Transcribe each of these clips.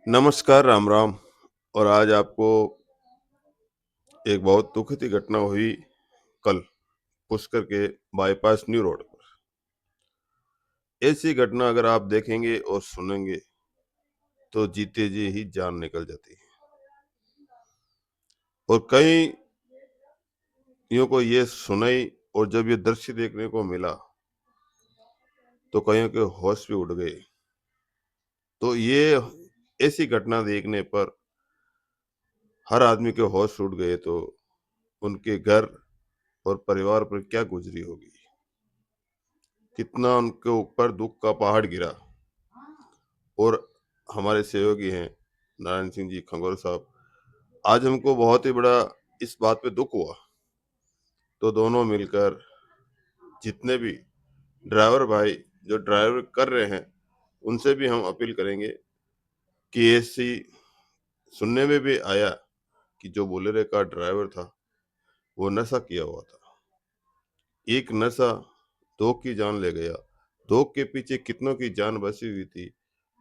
नमस्कार, राम राम। और आज आपको एक बहुत दुखद घटना हुई कल पुष्कर के बाईपास न्यू रोड पर। ऐसी घटना अगर आप देखेंगे और सुनेंगे तो जीते जी ही जान निकल जाती है। और कई को ये सुनाई और जब ये दृश्य देखने को मिला तो कईयों के होश भी उड़ गए। तो ये ऐसी घटना देखने पर हर आदमी के होश उड़ गए तो उनके घर और परिवार पर क्या गुजरी होगी, कितना उनके ऊपर दुख का पहाड़ गिरा। और हमारे सहयोगी हैं नारायण सिंह जी खंगोर साहब, आज हमको बहुत ही बड़ा इस बात पे दुख हुआ। तो दोनों मिलकर जितने भी ड्राइवर भाई जो ड्राइवर कर रहे हैं उनसे भी हम अपील करेंगे कि ऐसी सुनने में भी आया कि जो बोलेरो का ड्राइवर था वो नशा किया हुआ था। एक नशा दो की जान ले गया, दो के पीछे कितनों की जान बसी हुई थी।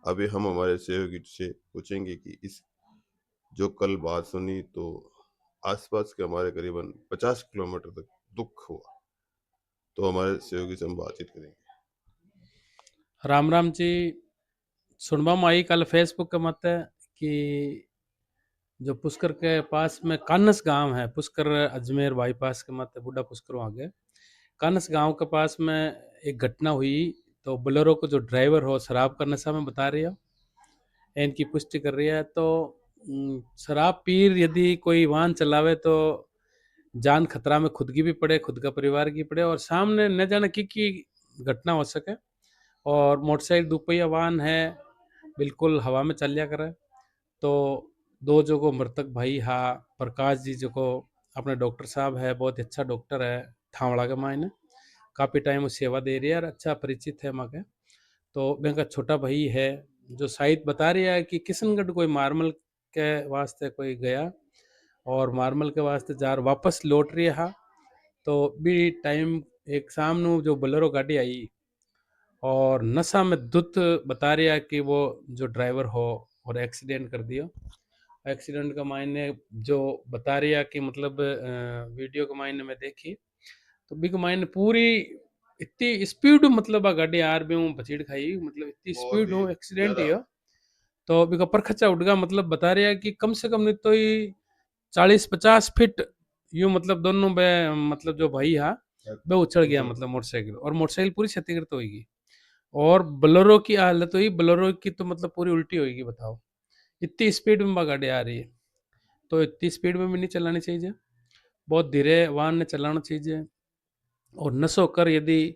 अभी हम हमारे सहयोगी से पूछेंगे कि इस जो कल बात सुनी तो आसपास के हमारे करीबन 50 किलोमीटर तक दुख हुआ। तो हमारे सहयोगी से हम बातचीत करेंगे। राम राम जी। सुनबा में आई कल फेसबुक के मत कि जो पुष्कर के पास में कानस गांव है, पुष्कर अजमेर बाईपास के मत बूढ़ा पुष्कर आगे कानस गांव के पास में एक घटना हुई। तो बोलेरो को जो ड्राइवर हो शराब का नशा में बता रही हो, इनकी पुष्टि कर रही है। तो शराब पीर यदि कोई वाहन चलावे तो जान खतरा में खुद की भी पड़े, खुद का परिवार की पड़े, और सामने न जाने की घटना हो सके। और मोटरसाइकिल दोपहिया वाहन है, बिल्कुल हवा में चलिया करे। तो दो जो को मृतक भाई हा प्रकाश जी जो को अपने डॉक्टर साहब है, बहुत अच्छा डॉक्टर है थावड़ा के मायने, काफ़ी टाइम वो सेवा दे रही है और अच्छा परिचित है मके। तो मेरा छोटा भाई है जो शायद बता रही है कि किशनगढ़ कोई मार्मल के वास्ते कोई गया और मार्मल के वास्ते जार वापस लौट रही है। तो भी टाइम एक सामने जो बोलेरो गाड़ी आई और नशा में धुत बता रहा कि वो जो ड्राइवर हो और एक्सीडेंट कर दिया। एक्सीडेंट का मायने जो बता रहा कि मतलब वीडियो के मायने में देखी तो बिग मायने पूरी इतनी स्पीड मतलब आ गाड़ी आर भी हूँ बचीड़ खाई, मतलब इतनी बहुत स्पीड ही हो एक्सीडेंट ही ज्यादा। हो। तो बिका परखचा उठ गया, मतलब बता रहा कि कम से कम नहीं तो ही 40-50 फीट यूं मतलब दोनों बे मतलब जो भाई हा बे उछल गया, मतलब मोटरसाइकिल, और मोटरसाइकिल पूरी क्षतिग्रस्त होगी। और बोलेरो की हालत हुई, बोलेरो की तो मतलब पूरी उल्टी होगी, बताओ इतनी स्पीड में गाड़ी आ रही है। तो इतनी स्पीड में भी नहीं चलानी चाहिए, बहुत धीरे वाहन ने चलाना चाहिए। और नशो कर यदि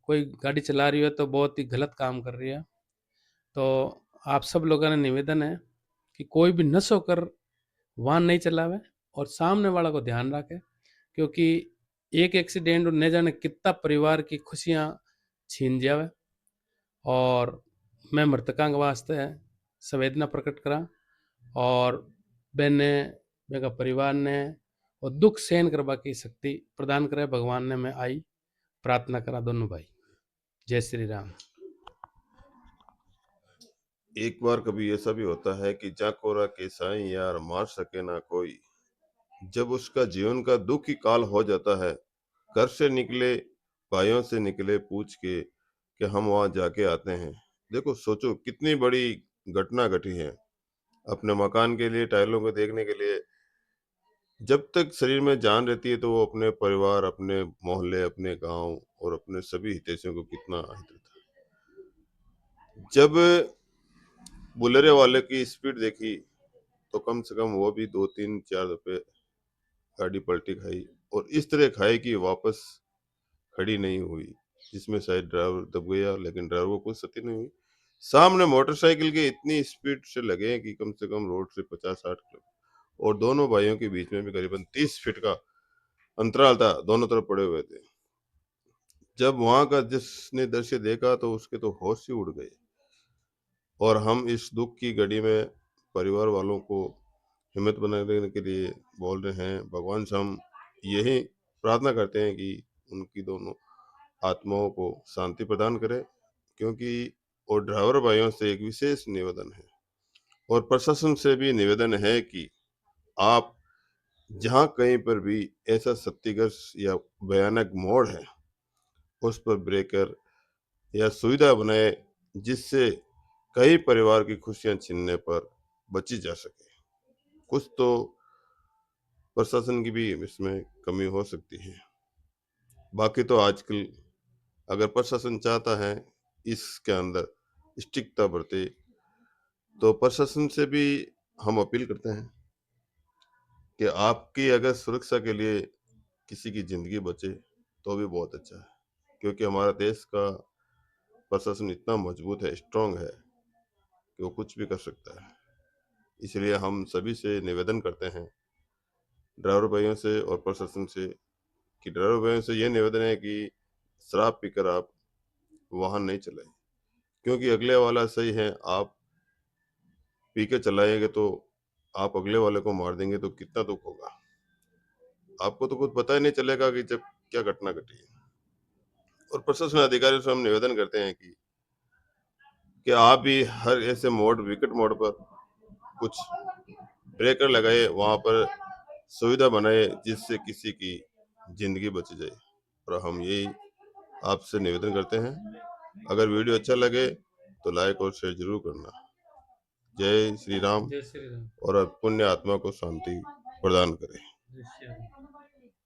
कोई गाड़ी चला रही है तो बहुत ही गलत काम कर रही है। तो आप सब लोगों ने निवेदन है कि कोई भी नशो कर वाहन नहीं चलावे और सामने वाला को ध्यान रखे, क्योंकि एक एक्सीडेंट न जाने कितना परिवार की खुशियां छीन जावे। और मैं मृतका के वास्ते संवेदना प्रकट करा और मैंने मेरा परिवार ने और दुख सहन करवा की शक्ति प्रदान करे भगवान ने, मैं आई प्रार्थना करा दोनों भाई। जय श्री राम। एक बार कभी ऐसा भी होता है कि जा कोरा के साईं यार मार सके ना कोई। जब उसका जीवन का दुख ही काल हो जाता है, घर से निकले भाइयों से निकले पूछ के कि हम वहां जाके आते हैं। देखो सोचो कितनी बड़ी घटना घटी है। अपने मकान के लिए, टाइलों को देखने के लिए जब तक शरीर में जान रहती है तो वो अपने परिवार, अपने मोहल्ले, अपने गांव और अपने सभी हितैषियों को कितना हित रहता है। जब बुलेरो वाले की स्पीड देखी तो कम से कम वो भी 2-3-4 दफे गाड़ी पलटी खाई, और इस तरह खाई कि वापस खड़ी नहीं हुई, जिसमें शायद ड्राइवर दब गया, लेकिन ड्राइवर को कुछ क्षति नहीं हुई। सामने मोटरसाइकिल के इतनी स्पीड से लगे कि कम से कम रोड से 50-60 किलोमीटर, और दोनों भाइयों के बीच में भी करीबन 30 फीट का अंतराल था, दोनों तरफ पड़े हुए थे। जब वहां का जिसने दृश्य देखा तो उसके तो होश ही उड़ गए। और हम इस दुख की घड़ी में परिवार वालों को हिम्मत बनाने के लिए बोल रहे हैं, भगवान से हम यही प्रार्थना करते हैं कि उनकी दोनों आत्माओं को शांति प्रदान करे। क्योंकि और ड्राइवर भाइयों से एक विशेष निवेदन है और प्रशासन से भी निवेदन है कि आप जहाँ कहीं पर भी ऐसा क्षतिग्रस्त या भयानक मोड़ है, उस पर ब्रेकर या सुविधा बनाए जिससे कई परिवार की खुशियां छीनने पर बची जा सके। कुछ तो प्रशासन की भी इसमें कमी हो सकती है। बाकी तो आजकल अगर प्रशासन चाहता है इसके अंदर स्ट्रिक्टता बरते, तो प्रशासन से भी हम अपील करते हैं कि आपकी अगर सुरक्षा के लिए किसी की जिंदगी बचे तो भी बहुत अच्छा है, क्योंकि हमारा देश का प्रशासन इतना मजबूत है, स्ट्रांग है कि वो कुछ भी कर सकता है। इसलिए हम सभी से निवेदन करते हैं, ड्राइवर भाइयों से और प्रशासन से, कि ड्राइवर भाइयों से ये निवेदन है कि शराब पीकर आप वाहन नहीं चलाएं, क्योंकि अगले वाला सही है, आप पी के चलाएंगे तो आप अगले वाले को मार देंगे तो कितना दुख होगा। आपको तो कुछ पता ही नहीं चलेगा कि जब क्या घटना घटी है। और प्रशासन अधिकारियों से हम निवेदन करते हैं कि आप भी हर ऐसे मोड़, विकट मोड़ पर कुछ ब्रेकर लगाए, वहां पर सुविधा बनाए जिससे किसी की जिंदगी बच जाए। और हम यही आपसे निवेदन करते हैं। अगर वीडियो अच्छा लगे तो लाइक और शेयर जरूर करना। जय श्री राम। जय श्री राम। और पुण्य आत्मा को शांति प्रदान करे। जय श्री राम।